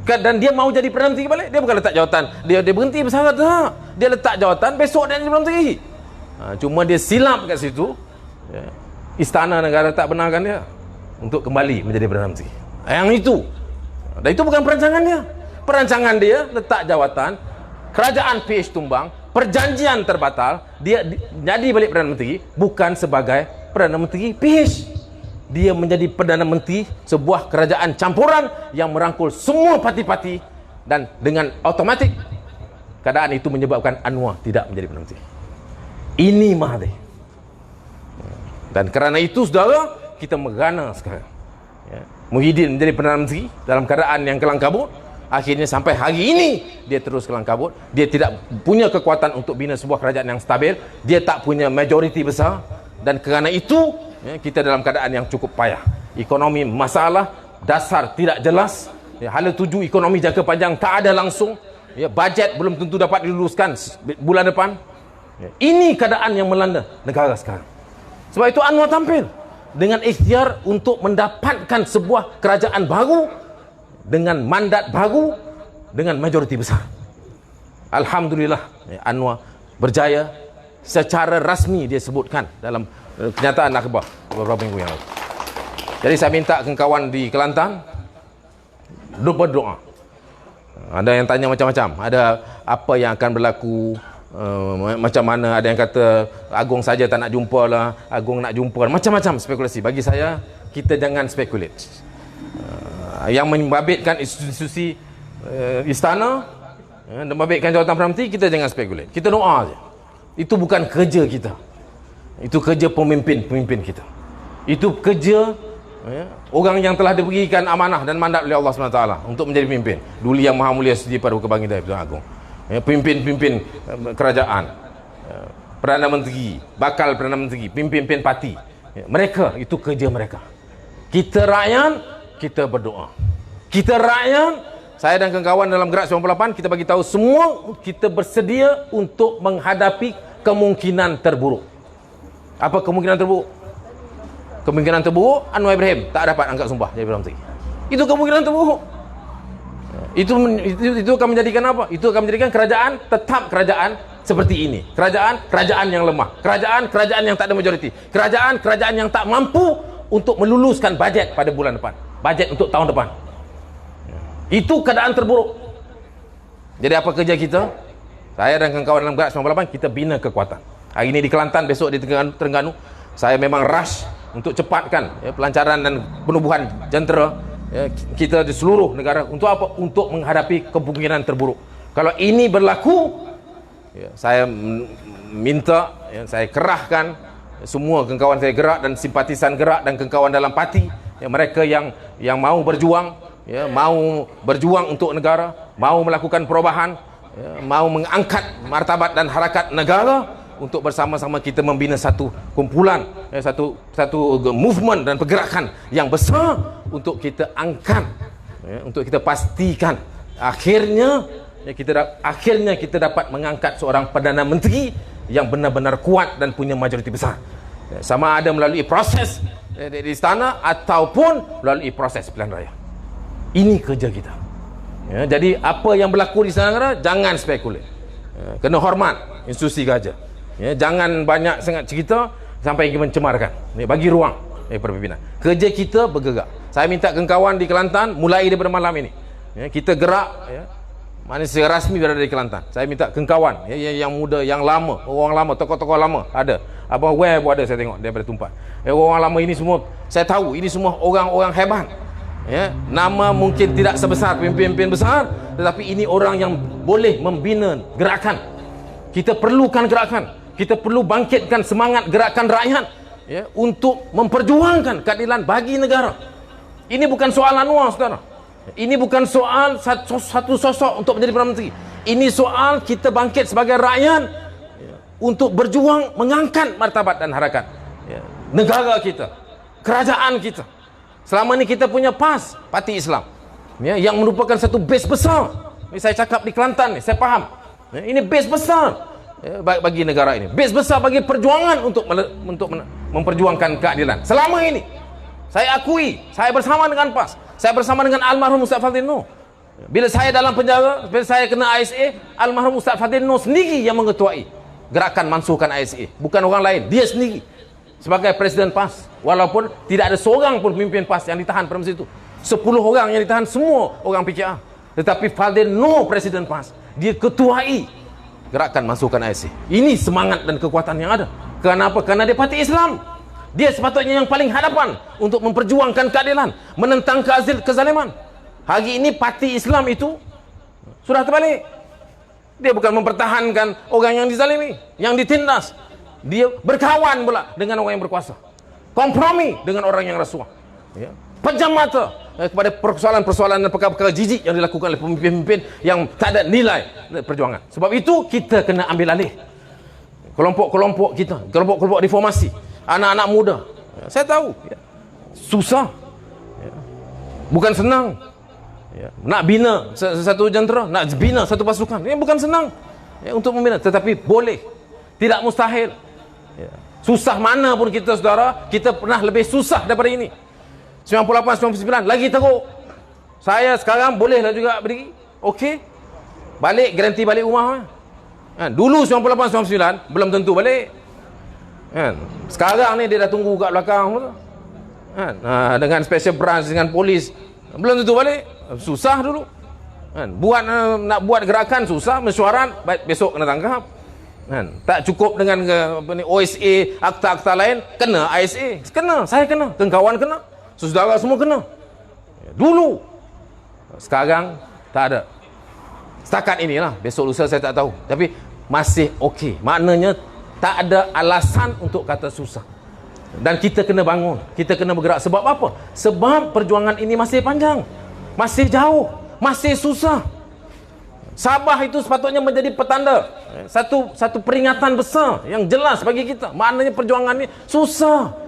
Dan dia mau jadi Perdana Menteri balik. Dia bukan letak jawatan dia berhenti bersarat, tak. Dia letak jawatan besok dia jadi Perdana Menteri. Cuma dia silap kat situ, Istana Negara tak benarkan dia untuk kembali menjadi Perdana Menteri. Yang itu. Dan itu bukan perancangan dia. Perancangan dia letak jawatan, kerajaan PH tumbang, perjanjian terbatal, dia jadi balik Perdana Menteri bukan sebagai Perdana Menteri PH. Dia menjadi Perdana Menteri sebuah kerajaan campuran yang merangkul semua parti-parti, dan dengan automatik keadaan itu menyebabkan Anwar tidak menjadi Perdana Menteri. Ini Mahathir. Dan kerana itu saudara, kita merana sekarang Muhyiddin menjadi Perdana Menteri dalam keadaan yang kelang kabut. Akhirnya sampai hari ini dia terus kelang kabut. Dia tidak punya kekuatan untuk bina sebuah kerajaan yang stabil. Dia tak punya majoriti besar. Dan kerana itu kita dalam keadaan yang cukup payah. Ekonomi masalah, dasar tidak jelas. Hala tuju ekonomi jangka panjang tak ada langsung. Bajet belum tentu dapat diluluskan bulan depan. Ini keadaan yang melanda negara sekarang. Sebab itu Anwar tampil dengan ikhtiar untuk mendapatkan sebuah kerajaan baru dengan mandat baru, dengan majoriti besar. Alhamdulillah, Anwar berjaya. Secara rasmi dia sebutkan dalam kenyataan akhbar beberapa minggu yang lalu. Jadi saya minta kawan di Kelantan berdoa. Ada yang tanya macam-macam, ada apa yang akan berlaku, macam mana. Ada yang kata Agong saja tak nak jumpa lah, Agong nak jumpa, macam-macam spekulasi. Bagi saya, kita jangan spekulate. Yang membabitkan institusi istana dan membabitkan jawatan Perdana Menteri, kita jangan spekulate. Kita doa saja. Itu bukan kerja kita. Itu kerja pemimpin-pemimpin kita. Itu kerja orang yang telah diberikan amanah dan mandat oleh Allah SWT untuk menjadi pemimpin. Duli Yang Maha Mulia Seri Paduka Baginda Tuan Agong. Pemimpin-pemimpin kerajaan, Perdana Menteri, bakal Perdana Menteri, pemimpin parti. Mereka, itu kerja mereka. Kita rakyat, kita berdoa. Kita rakyat, saya dan kawan-kawan dalam Gerak 98, kita bagi tahu semua kita bersedia untuk menghadapi kemungkinan terburuk. Apa kemungkinan terburuk? Kemungkinan terburuk Anwar Ibrahim tak dapat angkat sumpah jadi Perdana Menteri. Itu kemungkinan terburuk. Itu akan menjadikan apa? Itu akan menjadikan kerajaan tetap kerajaan seperti ini. Kerajaan yang lemah. Kerajaan yang tak ada majoriti. Kerajaan yang tak mampu untuk meluluskan bajet pada bulan depan. Bajet untuk tahun depan. Itu keadaan terburuk. Jadi apa kerja kita? Saya dan kawan-kawan dalam Gerak 98, kita bina kekuatan. Hari ini di Kelantan, besok di Terengganu. Saya memang rush untuk cepatkan pelancaran dan penubuhan jentera kita di seluruh negara. Untuk apa? Untuk menghadapi kemungkinan terburuk. Kalau ini berlaku, saya minta, saya kerahkan semua kawan-kawan saya Gerak dan simpatisan Gerak dan kawan-kawan dalam parti, mereka yang mau berjuang, mau berjuang untuk negara, mau melakukan perubahan, mau mengangkat martabat dan harakat negara, untuk bersama-sama kita membina satu kumpulan, satu movement dan pergerakan yang besar untuk kita angkat, untuk kita pastikan akhirnya kita dapat mengangkat seorang Perdana Menteri yang benar-benar kuat dan punya majoriti besar, sama ada melalui proses di istana ataupun melalui proses pilihan raya. Ini kerja kita. Jadi apa yang berlaku di Istana Negara, jangan spekulate. Kena hormat institusi gajah. Jangan banyak sangat cerita sampai mencemarkan. Bagi ruang perpimpinan. Kerja kita bergerak. Saya minta kawan di Kelantan mulai daripada malam ini, kita gerak, mana secara rasmi berada di Kelantan. Saya minta kawan yang muda, yang lama, orang lama, tokoh-tokoh lama ada. Abang Web ada, saya tengok daripada Tumpat. Orang lama ini semua saya tahu, ini semua orang-orang hebat. Nama mungkin tidak sebesar pemimpin-pemimpin besar, tetapi ini orang yang boleh membina gerakan. Kita perlukan gerakan. Kita perlu bangkitkan semangat gerakan rakyat ya, untuk memperjuangkan keadilan bagi negara. Ini bukan soal Anwar, saudara. Ini bukan soal satu sosok untuk menjadi Perdana Menteri. Ini soal kita bangkit sebagai rakyat, ya, untuk berjuang mengangkat martabat dan harkat, ya, negara kita, kerajaan kita. Selama ini kita punya PAS, Parti Islam, ya, yang merupakan satu base besar. Ini saya cakap di Kelantan, saya faham. Ya, ini base besar, ya, bagi negara ini. Base besar bagi perjuangan untuk memperjuangkan keadilan. Selama ini, saya akui, saya bersama dengan PAS, saya bersama dengan almarhum Ustaz Fadzil Nur. Bila saya dalam penjara, bila saya kena ISA, almarhum Ustaz Fadzil Nur sendiri yang mengetuai gerakan mansuhkan ISA, bukan orang lain, dia sendiri sebagai Presiden PAS. Walaupun tidak ada seorang pun pemimpin PAS yang ditahan pada masa itu. 10 orang yang ditahan, semua orang PKR. Tetapi Fadzil Nur, Presiden PAS, dia ketuai gerakan mansuhkan ISA. Ini semangat dan kekuatan yang ada. Kenapa? Kerana dia Parti Islam. Dia sepatutnya yang paling hadapan untuk memperjuangkan keadilan, menentang kezaliman. Hari ini Parti Islam itu sudah terbalik. Dia bukan mempertahankan orang yang dizalimi, yang ditindas. Dia berkawan pula dengan orang yang berkuasa, kompromi dengan orang yang rasuah, ya, pejam mata kepada persoalan-persoalan dan perkara-perkara jijik yang dilakukan oleh pemimpin-pemimpin yang tak ada nilai perjuangan. Sebab itu kita kena ambil alih kelompok-kelompok kita, kelompok-kelompok reformasi, anak-anak muda. Ya, saya tahu, ya, susah, ya, bukan senang, ya, nak bina satu jentera, nak bina satu pasukan, ini bukan senang, ya, untuk membina. Tetapi boleh, tidak mustahil, ya. Susah mana pun kita, saudara, kita pernah lebih susah daripada ini. 98, 99 lagi teruk. Saya sekarang bolehlah juga berdiri, okey, balik, garanti balik rumah, kan? Dulu 98, 99 belum tentu balik, kan? Sekarang ni dia dah tunggu kat belakang, kan? Dengan special branch, dengan polis, belum tentu balik. Susah dulu, kan? Nak buat gerakan susah, mesyuarat besok kena tangkap, kan? Tak cukup dengan OSA, akta-akta lain, kena ISA, kena, saya kena, kawan kena, saudara semua kena. Dulu. Sekarang tak ada. Setakat inilah, besok lusa saya tak tahu, tapi masih okey. Maknanya tak ada alasan untuk kata susah. Dan kita kena bangun, kita kena bergerak. Sebab apa? Sebab perjuangan ini masih panjang, masih jauh, masih susah. Sabah itu sepatutnya menjadi petanda, satu peringatan besar yang jelas bagi kita. Maknanya perjuangan ini susah.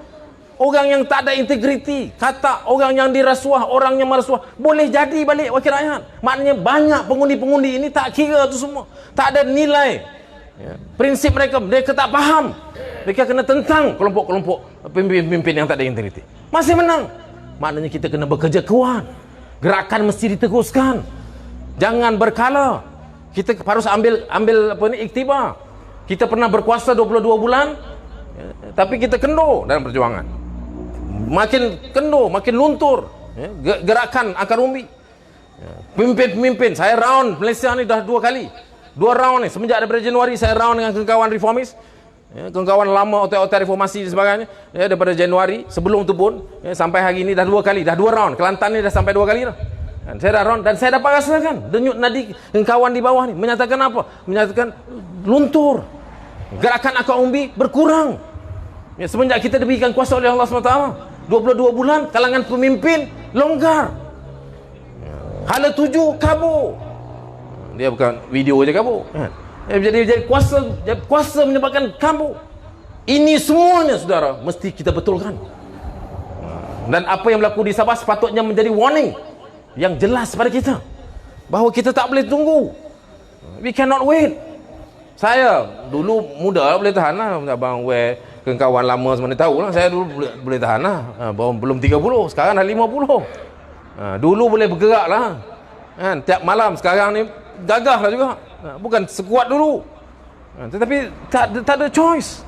Orang yang tak ada integriti, kata orang yang dirasuah, orang yang merasuah, boleh jadi balik wakil rakyat. Maknanya banyak pengundi-pengundi ini tak kira tu semua, tak ada nilai, ya, prinsip mereka tak faham. Mereka kena tentang kelompok-kelompok pemimpin yang tak ada integriti, masih menang. Maknanya kita kena bekerja kuat. Gerakan mesti diteruskan, jangan berkala. Kita harus ambil iktibar. Kita pernah berkuasa 22 bulan, ya, tapi kita kendur dalam perjuangan. Makin kendur, makin luntur, ya, gerakan akar umbi, ya. Pemimpin-pemimpin, saya round Malaysia ni dah 2 kali, 2 round ni semenjak daripada Januari. Saya round dengan kawan-kawan reformis, ya, kawan-kawan lama otak-otak reformasi dan sebagainya, ya, daripada Januari sebelum tu pun, ya, sampai hari ini dah 2 kali, dah 2 round. Kelantan ni dah sampai 2 kali dah, dan saya dah round, dan saya dapat rasakan denyut nadi kawan di bawah ni menyatakan apa? Menyatakan luntur, gerakan akar umbi berkurang, ya, semenjak kita diberikan kuasa oleh Allah SWT. 22 bulan kalangan pemimpin longgar, hala 7 kabur. Dia bukan video je kabur, kan? Jadi kuasa menyebabkan kabur. Ini semuanya, saudara, mesti kita betulkan. Dan apa yang berlaku di Sabah sepatutnya menjadi warning yang jelas pada kita, bahawa kita tak boleh tunggu. We cannot wait. Saya dulu muda boleh tahan lah, abang kawan lama semua tahu lah, saya dulu boleh tahan lah, belum 30, sekarang dah 50. Dulu boleh bergerak lah, kan, tiap malam. Sekarang ni gagah lah juga, bukan sekuat dulu, tetapi tak ada choice.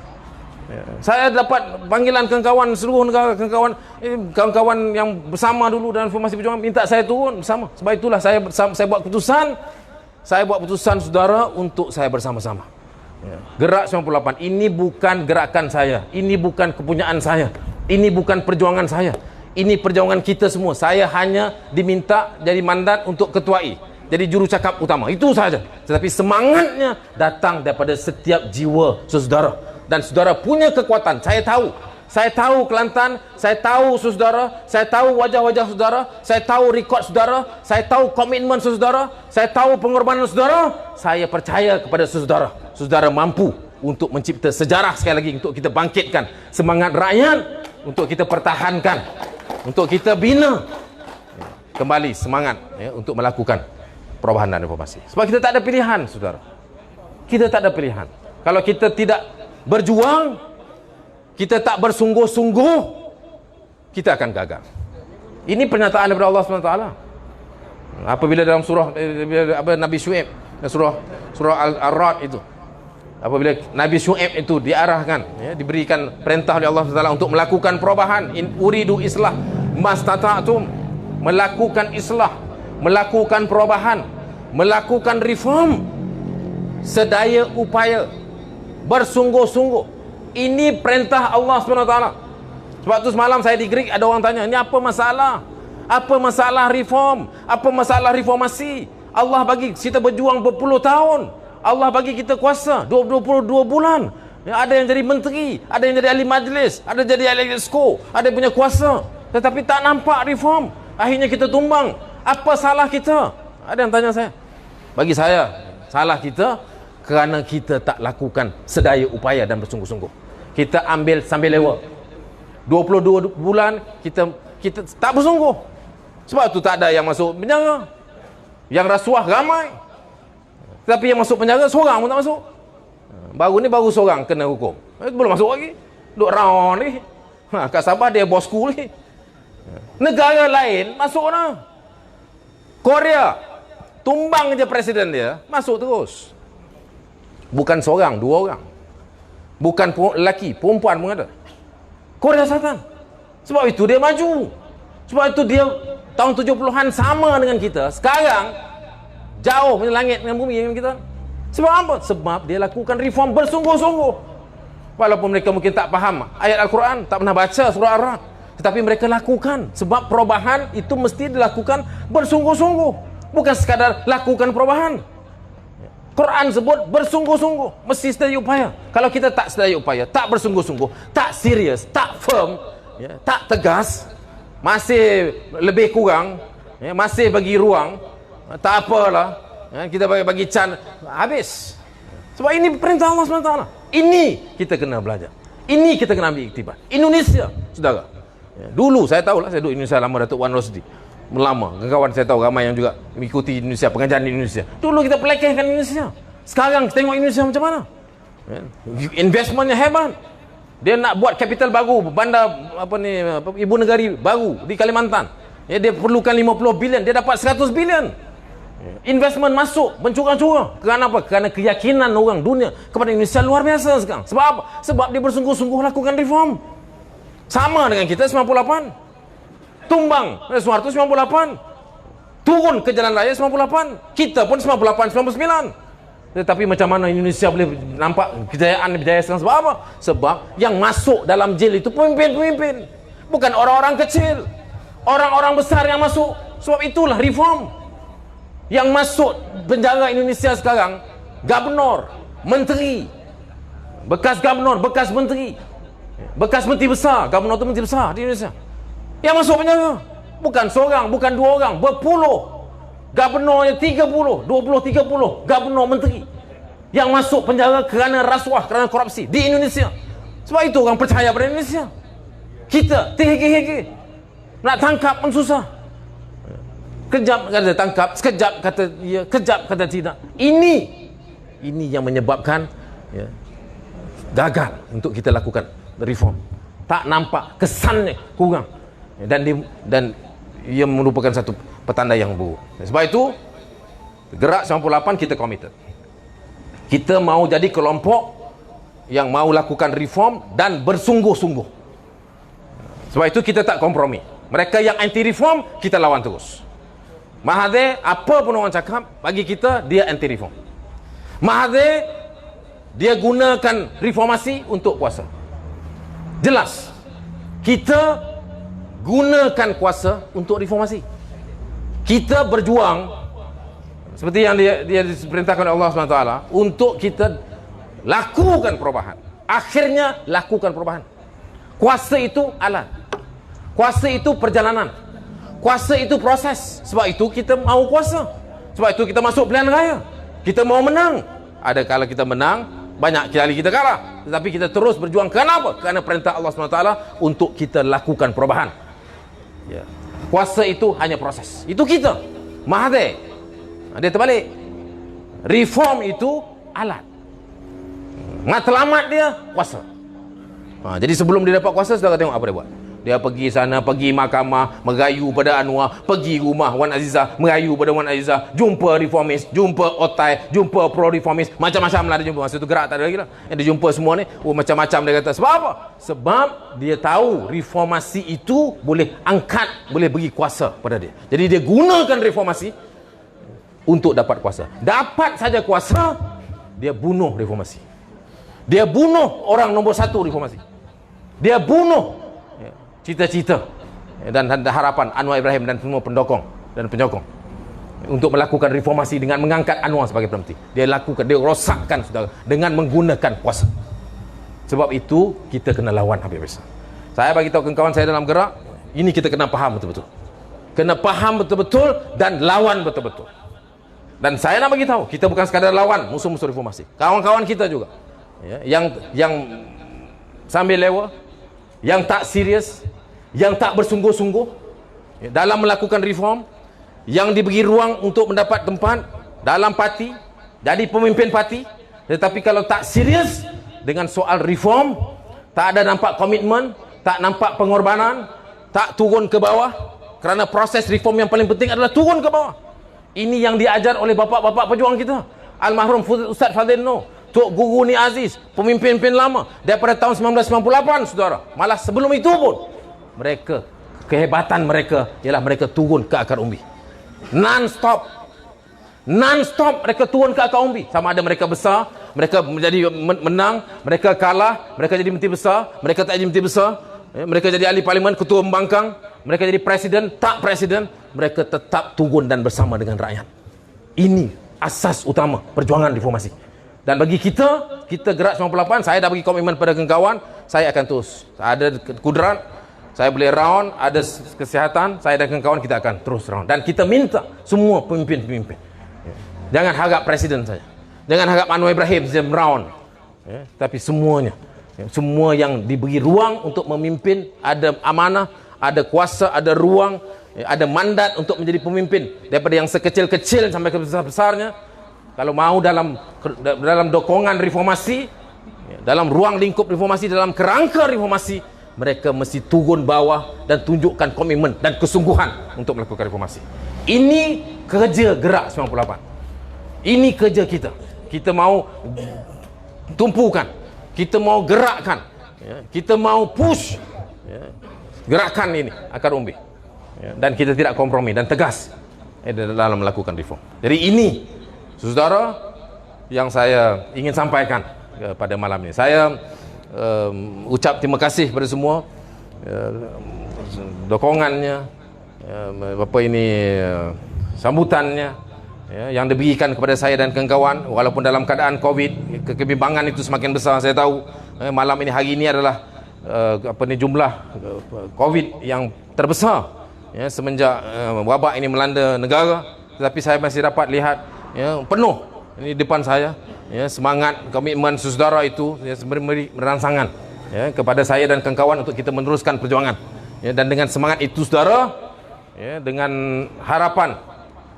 Saya dapat panggilan kawan-kawan seluruh negara, kawan-kawan yang bersama dulu dalam formasi perjuangan minta saya turun bersama. Sebab itulah saya buat keputusan, saudara, untuk saya bersama-sama. Gerak 98 ini bukan gerakan saya, ini bukan kepunyaan saya, ini bukan perjuangan saya, ini perjuangan kita semua. Saya hanya diminta jadi mandat untuk ketuai, jadi juru cakap utama, itu saja. Tetapi semangatnya datang daripada setiap jiwa saudara, dan saudara punya kekuatan. Saya tahu Saya tahu Kelantan, saya tahu saudara, saya tahu wajah-wajah saudara, saya tahu rekod saudara, saya tahu komitmen saudara, saya tahu pengorbanan saudara. Saya percaya kepada saudara. Saudara mampu untuk mencipta sejarah sekali lagi, untuk kita bangkitkan semangat rakyat, untuk kita pertahankan, untuk kita bina kembali semangat untuk melakukan perubahan dan reformasi. Sebab kita tak ada pilihan, saudara. Kita tak ada pilihan. Kalau kita tidak berjuang, kita tak bersungguh-sungguh, kita akan gagal. Ini pernyataan daripada Allah SWT. Apabila dalam surah Nabi Syuaib, surah Al-Ra'd itu, apabila Nabi Syuaib itu diarahkan, diberikan perintah oleh Allah SWT untuk melakukan perubahan, in uridu islah mastata'tum, melakukan islah, melakukan perubahan, melakukan reform, sedaya upaya, bersungguh-sungguh. Ini perintah Allah SWT. Sebab tu semalam saya di Greek, ada orang tanya, ini apa masalah? Apa masalah reform? Apa masalah reformasi? Allah bagi kita berjuang berpuluh tahun. Allah bagi kita kuasa 22 bulan. Ada yang jadi menteri, ada yang jadi ahli majlis, ada jadi ahli exco, ada yang punya kuasa. Tetapi tak nampak reform. Akhirnya kita tumbang. Apa salah kita? Ada yang tanya saya. Bagi saya, salah kita kerana kita tak lakukan sedaya upaya dan bersungguh-sungguh. Kita ambil sambil lewat. 22 bulan kita tak bersungguh. Sebab tu tak ada yang masuk penjara. Yang rasuah ramai. Tapi yang masuk penjara seorang pun tak masuk. Baru seorang kena hukum. Belum masuk lagi. Duk round ni. Kat Sabah dia bosku ni. Negara lain masuk dah. Korea tumbang je presiden dia, masuk terus. Bukan seorang, dua orang. Bukan lelaki, perempuan pun ada. Korea Selatan. Sebab itu dia maju. Sebab itu dia tahun 70-an sama dengan kita. Sekarang jauh punya langit dengan bumi dengan kita. Sebab apa? Sebab dia lakukan reform bersungguh-sungguh. Walaupun mereka mungkin tak faham ayat Al-Quran, tak pernah baca surah Ar-Ra'd, tetapi mereka lakukan. Sebab perubahan itu mesti dilakukan bersungguh-sungguh. Bukan sekadar lakukan perubahan. Quran sebut bersungguh-sungguh, mesti sedaya upaya. Kalau kita tak sedaya upaya, tak bersungguh-sungguh, tak serius, tak firm, tak tegas, masih lebih kurang, masih bagi ruang, tak apalah, kita bagi can, habis. Sebab ini perintah Allah SWT. Ini kita kena belajar. Ini kita kena ambil iktibar. Indonesia, saudara. Dulu saya tahulah, saya duduk Indonesia lama, Datuk Wan Rosdi. Melama, kawan saya tahu ramai yang juga mengikuti Indonesia, pengajaran di Indonesia. Dulu kita pelekehkan Indonesia. Sekarang tengok Indonesia macam mana. Investmentnya hebat. Dia nak buat kapital baru, bandar ibu negari baru di Kalimantan. Dia perlukan 50 bilion, dia dapat 100 bilion. Investment masuk mencurah-curah. Kerana apa? Kerana keyakinan orang dunia kepada Indonesia luar biasa sekarang. Sebab apa? Sebab dia bersungguh-sungguh lakukan reform. Sama dengan kita 98. Tumbang Soeharto 98, turun ke jalan raya 98, kita pun 98, 99. Tetapi macam mana Indonesia boleh nampak kejayaan sekarang? Sebab apa? Sebab yang masuk dalam jail itu pemimpin-pemimpin, bukan orang-orang kecil, orang-orang besar yang masuk. Sebab itulah reform. Yang masuk penjara Indonesia sekarang, gubernur, menteri, bekas gubernur, bekas menteri, bekas menteri besar. Gubernur itu menteri besar di Indonesia yang masuk penjara. Bukan seorang, bukan dua orang, berpuluh. Gubernurnya 30, 20, 30 gubernur menteri yang masuk penjara kerana rasuah, kerana korupsi di Indonesia. Sebab itu orang percaya pada Indonesia. Kita terhege-hege, nak tangkap pun susah. Kejap kata tangkap, sekejap kata ya, kejap kata tidak. Ini yang menyebabkan gagal untuk kita lakukan reform. Tak nampak kesannya kurang. Dan ia merupakan satu petanda yang buruk. Sebab itu Gerak 98 kita committed. Kita mau jadi kelompok yang mau lakukan reform dan bersungguh-sungguh. Sebab itu kita tak kompromi. Mereka yang anti reform kita lawan terus. Mahathir, apa pun orang cakap, bagi kita dia anti reform. Mahathir, dia gunakan reformasi untuk kuasa. Jelas. Kita gunakan kuasa untuk reformasi. Kita berjuang seperti yang dia diperintahkan oleh Allah SWT untuk kita lakukan perubahan. Akhirnya lakukan perubahan. Kuasa itu alat. Kuasa itu perjalanan. Kuasa itu proses. Sebab itu kita mau kuasa. Sebab itu kita masuk pilihan raya. Kita mau menang. Ada kala kita menang, banyak kali kita kalah. Tetapi kita terus berjuang. Kenapa? Kerana perintah Allah SWT untuk kita lakukan perubahan. Ya. Kuasa itu hanya proses. Itu kita. Mahathir. Dia terbalik. Reform itu alat. Matlamat dia kuasa. Jadi sebelum dia dapat kuasa, saudara tengok apa dia buat. Dia pergi sana, pergi mahkamah, merayu pada Anwar, pergi rumah Wan Azizah, merayu pada Wan Azizah, jumpa reformis, jumpa otai, jumpa pro-reformis, macam-macam lah dia jumpa. Masa tu gerak tak ada lagi lah. Dia jumpa semua ni, macam-macam dia kata. Sebab apa? Sebab dia tahu reformasi itu boleh angkat, boleh beri kuasa pada dia. Jadi dia gunakan reformasi untuk dapat kuasa. Dapat saja kuasa, dia bunuh reformasi. Dia bunuh orang nombor satu reformasi. Dia bunuh cita-cita dan harapan Anwar Ibrahim dan semua pendukung dan penyokong untuk melakukan reformasi dengan mengangkat Anwar sebagai Perdana Menteri. Dia lakukan, dia rosakkan, saudara, dengan menggunakan kuasa. Sebab itu kita kena lawan habis-habisan. Saya bagi tahu kawan-kawan saya dalam gerak, ini kita kena faham betul-betul. Kena faham betul-betul dan lawan betul-betul. Dan saya nak bagi tahu, kita bukan sekadar lawan musuh-musuh reformasi. Kawan-kawan kita juga, ya, yang sambil lewa, yang tak serius, yang tak bersungguh-sungguh, ya, dalam melakukan reform, yang diberi ruang untuk mendapat tempat dalam parti, jadi pemimpin parti, tetapi kalau tak serius dengan soal reform, tak ada nampak komitmen, tak nampak pengorbanan, tak turun ke bawah, kerana proses reform yang paling penting adalah turun ke bawah. Ini yang diajar oleh bapak-bapak pejuang kita, almarhum Ustaz Fadil Noor, Tok Guru Ni Aziz, pemimpin-pemimpin lama daripada tahun 1998, saudara. Malah sebelum itu pun mereka, kehebatan mereka ialah mereka turun ke akar umbi. Non-stop mereka turun ke akar umbi. Sama ada mereka besar, mereka menjadi menang, mereka kalah, mereka jadi menteri besar, mereka tak jadi menteri besar, mereka jadi ahli parlimen, ketua pembangkang, mereka jadi presiden, tak presiden, mereka tetap turun dan bersama dengan rakyat. Ini asas utama perjuangan reformasi. Dan bagi kita gerak 98, saya dah bagi komitmen pada kawan-kawan, saya akan terus. Ada kudrat, saya boleh round, ada kesihatan, saya dan kawan-kawan kita akan terus round. Dan kita minta semua pemimpin-pemimpin, jangan harap presiden saja, jangan harap Anwar Ibrahim saja round, tapi semuanya, semua yang diberi ruang untuk memimpin, ada amanah, ada kuasa, ada ruang, ada mandat untuk menjadi pemimpin, daripada yang sekecil-kecil sampai ke besar-besarnya. Kalau mau dalam dokongan reformasi, dalam ruang lingkup reformasi, dalam kerangka reformasi, mereka mesti turun bawah dan tunjukkan komitmen dan kesungguhan untuk melakukan reformasi. Ini kerja gerak 98. Ini kerja kita. Kita mau tumpukan, kita mau gerakkan, kita mau push gerakan ini akar umbi, dan kita tidak kompromi dan tegas dalam melakukan reform. Jadi ini, saudara, yang saya ingin sampaikan pada malam ini. Saya ucap terima kasih kepada semua dokongannya, sambutannya, yang diberikan kepada saya dan kawan-kawan. Walaupun dalam keadaan Covid, kebimbangan itu semakin besar. Saya tahu malam ini, hari ini adalah jumlah Covid yang terbesar semenjak wabak ini melanda negara. Tetapi saya masih dapat lihat penuh ini depan saya, semangat, komitmen saudara itu memberi rangsangan kepada saya dan kawan-kawan untuk kita meneruskan perjuangan. Dan dengan semangat itu, saudara, dengan harapan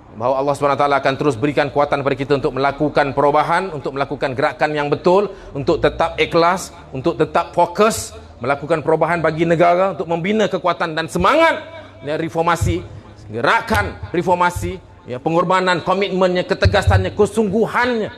bahawa Allah SWT akan terus berikan kuatan kepada kita untuk melakukan perubahan, untuk melakukan gerakan yang betul, untuk tetap ikhlas, untuk tetap fokus melakukan perubahan bagi negara, untuk membina kekuatan dan semangat reformasi, gerakan reformasi, pengorbanan, komitmennya, ketegasannya, kesungguhannya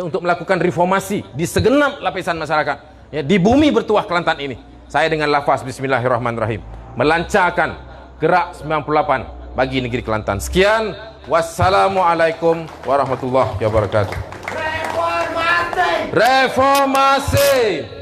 untuk melakukan reformasi di segenap lapisan masyarakat, di bumi bertuah Kelantan ini. Saya dengan lafaz Bismillahirrahmanirrahim melancarkan gerak 98 bagi negeri Kelantan. Sekian, wassalamualaikum warahmatullahi wabarakatuh. Reformasi.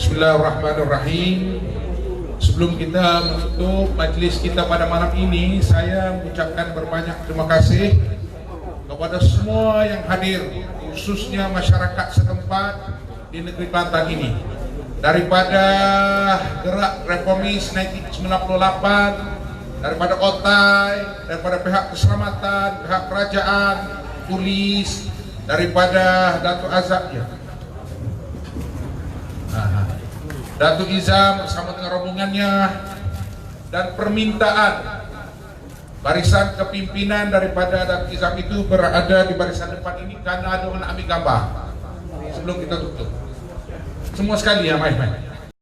Bismillahirrahmanirrahim. Sebelum kita menutup majlis kita pada malam ini, saya mengucapkan berbanyak terima kasih kepada semua yang hadir, khususnya masyarakat setempat di negeri Kelantan ini. Daripada Gerak Reformis 1998, daripada Otai, daripada pihak keselamatan, pihak kerajaan, polis, daripada Datuk Azab ya. Datuk Izam bersama dengan rombongannya, dan permintaan barisan kepimpinan daripada Datuk Izam itu berada di barisan depan ini karena ada orang nak ambil gambar sebelum kita tutup. Semua sekali ya, mai.